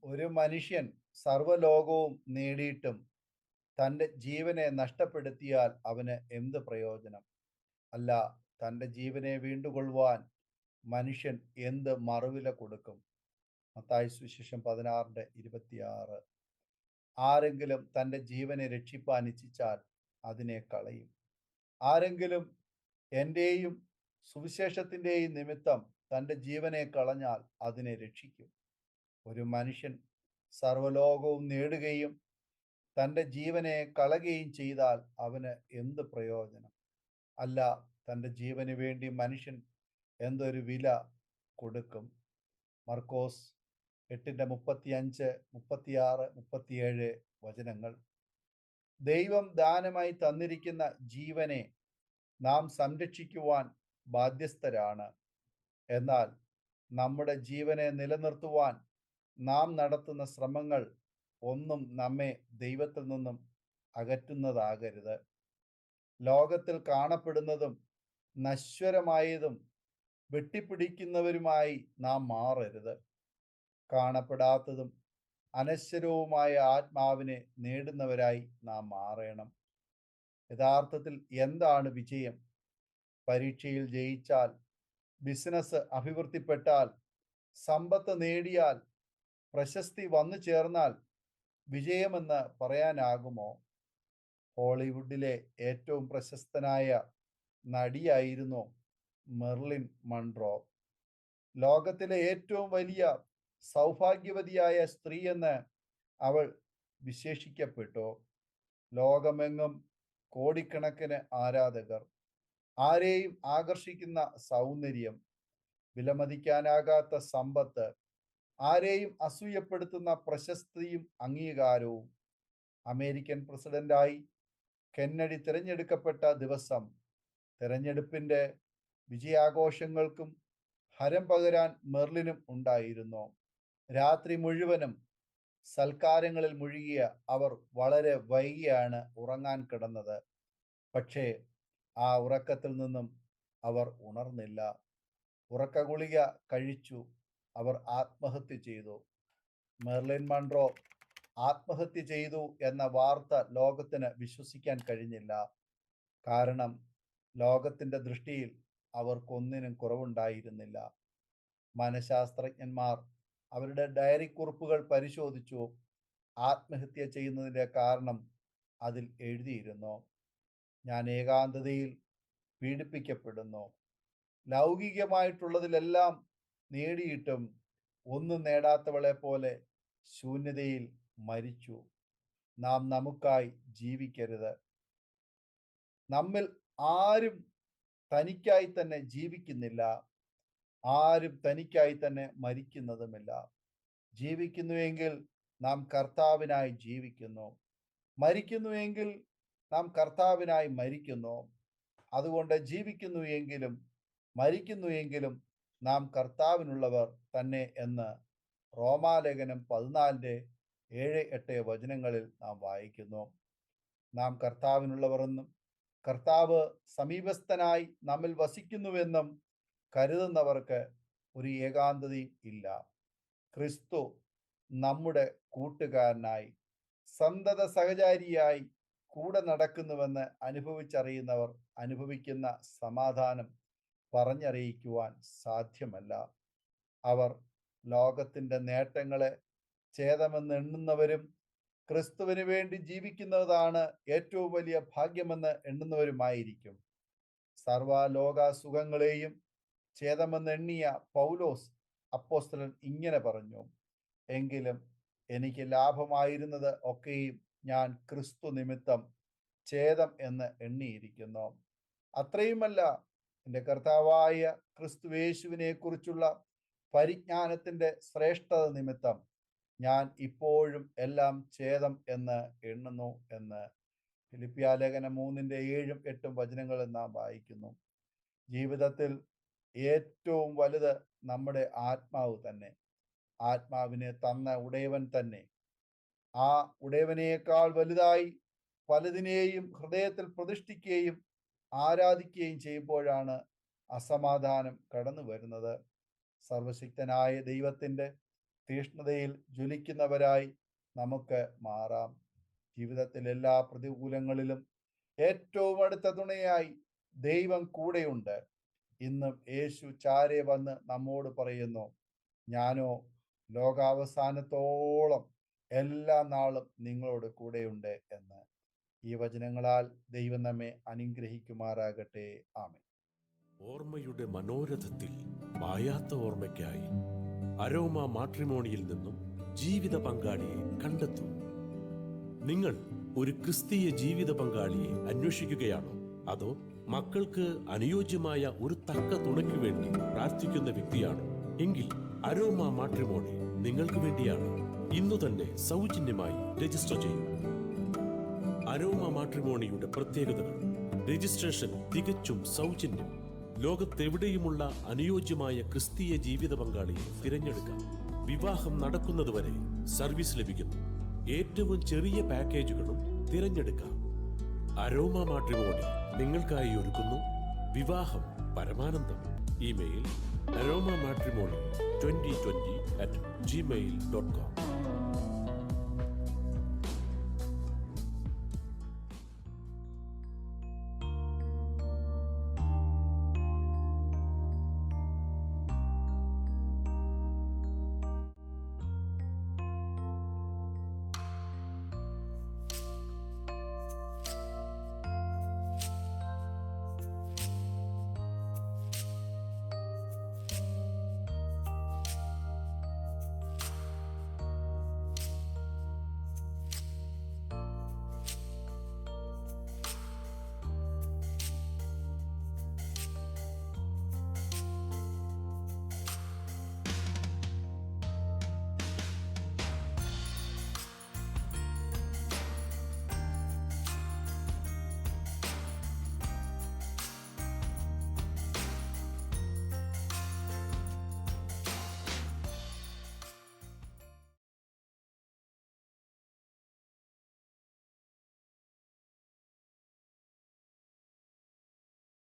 ഒരു മനുഷ്യൻ സർവ്വലോകവും നേടിയിട്ടും തൻ്റെ ജീവനെ നഷ്ടപ്പെടുത്തിയാൽ അവന് എന്ത് പ്രയോജനം? അല്ല, തൻ്റെ ജീവനെ വീണ്ടുകൊള്ളുവാൻ മനുഷ്യൻ എന്ത് മറുവില കൊടുക്കും? മത്തായി സുവിശേഷം 16:26. ആരെങ്കിലും തൻ്റെ ജീവനെ രക്ഷിപ്പാൻ ഇച്ഛിച്ചാൽ അതിനെ കളയും. ആരെങ്കിലും എൻ്റെയും സുവിശേഷത്തിൻ്റെയും നിമിത്തം തൻ്റെ ജീവനെ കളഞ്ഞാൽ അതിനെ രക്ഷിക്കും. ഒരു മനുഷ്യൻ സർവ്വലോകവും നേടുകയും തൻ്റെ ജീവനെ കളയുകയും ചെയ്താൽ അവന് എന്ത് പ്രയോജനം? അല്ല, തൻ്റെ ജീവന് വേണ്ടി മനുഷ്യൻ എന്തൊരു വില കൊടുക്കും? മർക്കോസ് 8:35, 36, 37 വചനങ്ങൾ. ദൈവം ദാനമായി തന്നിരിക്കുന്ന ജീവനെ നാം സംരക്ഷിക്കുവാൻ ബാധ്യസ്ഥരാണ്. എന്നാൽ നമ്മുടെ ജീവനെ നിലനിർത്തുവാൻ നാം നടത്തുന്ന ശ്രമങ്ങൾ ഒന്നും നമ്മെ ദൈവത്തിൽ നിന്നും അകറ്റുന്നതാകരുത്. ലോകത്തിൽ കാണപ്പെടുന്നതും നശ്വരമായതും വെട്ടിപ്പിടിക്കുന്നവരുമായി നാം മാറരുത്. കാണപ്പെടാത്തതും അനശ്വരവുമായ ആത്മാവിനെ നേടുന്നവരായി നാം മാറണം. യഥാർത്ഥത്തിൽ എന്താണ് വിജയം? പരീക്ഷയിൽ ജയിച്ചാൽ, ബിസിനസ് അഭിവൃദ്ധിപ്പെട്ടാൽ, സമ്പത്ത് നേടിയാൽ, പ്രശസ്തി വന്നു ചേർന്നാൽ വിജയമെന്ന് പറയാനാകുമോ? ഹോളിവുഡിലെ ഏറ്റവും പ്രശസ്തനായ നടിയായിരുന്നു മെർലിൻ മൺറോ. ലോകത്തിലെ ഏറ്റവും വലിയ സൗഭാഗ്യവതിയായ സ്ത്രീയെന്ന് അവൾ വിശേഷിക്കപ്പെട്ടു. ലോകമെങ്ങും കോടിക്കണക്കിന് ആരാധകർ, ആരെയും ആകർഷിക്കുന്ന സൗന്ദര്യം, വിലമതിക്കാനാകാത്ത സമ്പത്ത്, ആരെയും അസൂയപ്പെടുത്തുന്ന പ്രശസ്തിയും അംഗീകാരവും. അമേരിക്കൻ പ്രസിഡന്റായി കെന്നഡി തിരഞ്ഞെടുക്കപ്പെട്ട ദിവസം തിരഞ്ഞെടുപ്പിന്റെ വിജയാഘോഷങ്ങൾക്കും ഹരം പകരാൻ മെർലിനും ഉണ്ടായിരുന്നു. രാത്രി മുഴുവനും സൽക്കാരങ്ങളിൽ മുഴുകിയ അവർ വളരെ വൈകിയാണ് ഉറങ്ങാൻ കിടന്നത്. പക്ഷേ ആ ഉറക്കത്തിൽ നിന്നും അവർ ഉണർന്നില്ല. ഉറക്ക ഗുളിക കഴിച്ചു അവർ ആത്മഹത്യ ചെയ്തു. മെർലിൻ മൺറോ ആത്മഹത്യ ചെയ്തു എന്ന വാർത്ത ലോകത്തിന് വിശ്വസിക്കാൻ കഴിഞ്ഞില്ല. കാരണം ലോകത്തിന്റെ ദൃഷ്ടിയിൽ അവർക്കൊന്നിനും കുറവുണ്ടായിരുന്നില്ല. മനഃശാസ്ത്രജ്ഞന്മാർ അവരുടെ ഡയറി കുറിപ്പുകൾ പരിശോധിച്ചു. ആത്മഹത്യ ചെയ്യുന്നതിന്റെ കാരണം അതിൽ എഴുതിയിരുന്നു: ഞാൻ ഏകാന്തതയിൽ പീഡിപ്പിക്കപ്പെടുന്നു. ലൗകികമായിട്ടുള്ളതിലെല്ലാം നേടിയിട്ടും ഒന്നും നേടാത്തവളെ പോലെ ശൂന്യതയിൽ മരിച്ചു. നാം നമുക്കായി ജീവിക്കരുത്. നമ്മിൽ ആരും തനിക്കായി തന്നെ ജീവിക്കുന്നില്ല. ആരും തനിക്കായി തന്നെ മരിക്കുന്നതുമില്ല. ജീവിക്കുന്നുവെങ്കിൽ നാം കർത്താവിനായി ജീവിക്കുന്നു. മരിക്കുന്നുവെങ്കിൽ നാം കർത്താവിനായി മരിക്കുന്നു. അതുകൊണ്ട് ജീവിക്കുന്നുവെങ്കിലും മരിക്കുന്നുവെങ്കിലും നാം കർത്താവിനുള്ളവർ തന്നെ എന്ന് റോമാലേഖനം 14:7-8 വചനങ്ങളിൽ നാം വായിക്കുന്നു. നാം കർത്താവിനുള്ളവർ എന്നും കർത്താവ് സമീപസ്ഥനായി നമ്മിൽ വസിക്കുന്നുവെന്നും കരുതുന്നവർക്ക് ഒരു ഏകാന്തതയും ഇല്ല. ക്രിസ്തു നമ്മുടെ കൂട്ടുകാരനായി, സന്തത സഹചാരിയായി കൂടെ നടക്കുന്നുവെന്ന് അനുഭവിച്ചറിയുന്നവർ അനുഭവിക്കുന്ന സമാധാനം പറഞ്ഞറിയിക്കുവാൻ സാധ്യമല്ല. അവർ ലോകത്തിന്റെ നേട്ടങ്ങളെ ഛേദമെന്ന് എണ്ണുന്നവരും ക്രിസ്തുവിന് വേണ്ടി ജീവിക്കുന്നതാണ് ഏറ്റവും വലിയ ഭാഗ്യമെന്ന് എണ്ണുന്നവരുമായിരിക്കും. സർവ്വലോക സുഖങ്ങളെയും ഛേദമെന്ന് എണ്ണിയ പൗലോസ് അപ്പോസ്തലൻ ഇങ്ങനെ പറഞ്ഞു: എങ്കിലും എനിക്ക് ലാഭമായിരുന്നത് ഒക്കെയും ഞാൻ ക്രിസ്തു നിമിത്തം ഛേദം എന്ന് എണ്ണിയിരിക്കുന്നു. അത്രയുമല്ല, എൻ്റെ കർത്താവായ ക്രിസ്തുയേശുവിനെ കുറിച്ചുള്ള പരിജ്ഞാനത്തിന്റെ ശ്രേഷ്ഠത നിമിത്തം ഞാൻ ഇപ്പോഴും എല്ലാം ഛേദം എന്ന് എണ്ണുന്നു എന്ന് ഫിലിപ്പിയാലേഖനം 3:7-8 വചനങ്ങളിൽ നാം വായിക്കുന്നു. ജീവിതത്തിൽ ഏറ്റവും വലുത് നമ്മുടെ ആത്മാവ് തന്നെ. ആത്മാവിനെ തന്ന ഉടയവൻ തന്നെ. ആ ഉടയവനേക്കാൾ വലുതായി പലതിനെയും ഹൃദയത്തിൽ പ്രതിഷ്ഠിക്കുകയും ആരാധിക്കുകയും ചെയ്യുമ്പോഴാണ് അസമാധാനം കടന്നു വരുന്നത്. സർവശക്തനായ ദൈവത്തിന്റെ തീഷ്ണതയിൽ ജ്വലിക്കുന്നവരായി നമുക്ക് മാറാം. ജീവിതത്തിൽ എല്ലാ പ്രതികൂലങ്ങളിലും ഏറ്റവും അടുത്ത തുണയായി ദൈവം കൂടെയുണ്ട്. ഇന്നും യേശു ചാരെ വന്ന് നമ്മോട് പറയുന്നു, ഞാനോ ലോകാവസാനത്തോളം എല്ലാ നാളും നിങ്ങളോട് കൂടെയുണ്ട് എന്ന്. ഈ വചനങ്ങളാൽ ദൈവം നമ്മെ അനുഗ്രഹിക്കുമാറാകട്ടെ. ആമേൻ. ഓർമ്മയുടെ മനോരഥത്തിൽ മായാത്ത ഓർമ്മയ്ക്കായി അരോമ മാട്രിമോണിയിൽ നിന്നും ജീവിത പങ്കാളിയെ കണ്ടെത്തൂ. നിങ്ങൾ ഒരു ക്രിസ്തീയ ജീവിത പങ്കാളിയെ അന്വേഷിക്കുകയാണോ? അതോ മക്കൾക്ക് അനുയോജ്യമായ ഒരു തക്ക തുണയ്ക്ക് വേണ്ടി പ്രാർത്ഥിക്കുന്ന വ്യക്തിയാണോ? എങ്കിൽ അരോമ മാട്രിമോണി നിങ്ങൾക്ക് വേണ്ടിയാണ്. ഇന്നു തന്നെ സൗജന്യമായി രജിസ്റ്റർ ചെയ്യൂ. അരോമ മാട്രിമോണിയുടെ പ്രത്യേകതകൾ: രജിസ്ട്രേഷൻ തികച്ചും സൗജന്യം. ലോകത്തെവിടെയുമുള്ള അനുയോജ്യമായ ക്രിസ്തീയ ജീവിത പങ്കാളിയെ തിരഞ്ഞെടുക്കാം. വിവാഹം നടക്കുന്നതുവരെ സർവീസ് ലഭിക്കുന്നു. ഏറ്റവും ചെറിയ പാക്കേജുകളും തിരഞ്ഞെടുക്കാം. അരോമ മാട്രിമോണി നിങ്ങൾക്കായി ഒരുക്കുന്നു വിവാഹം പരമാനന്ദം. Email aroma matrimony2020@gmail.com.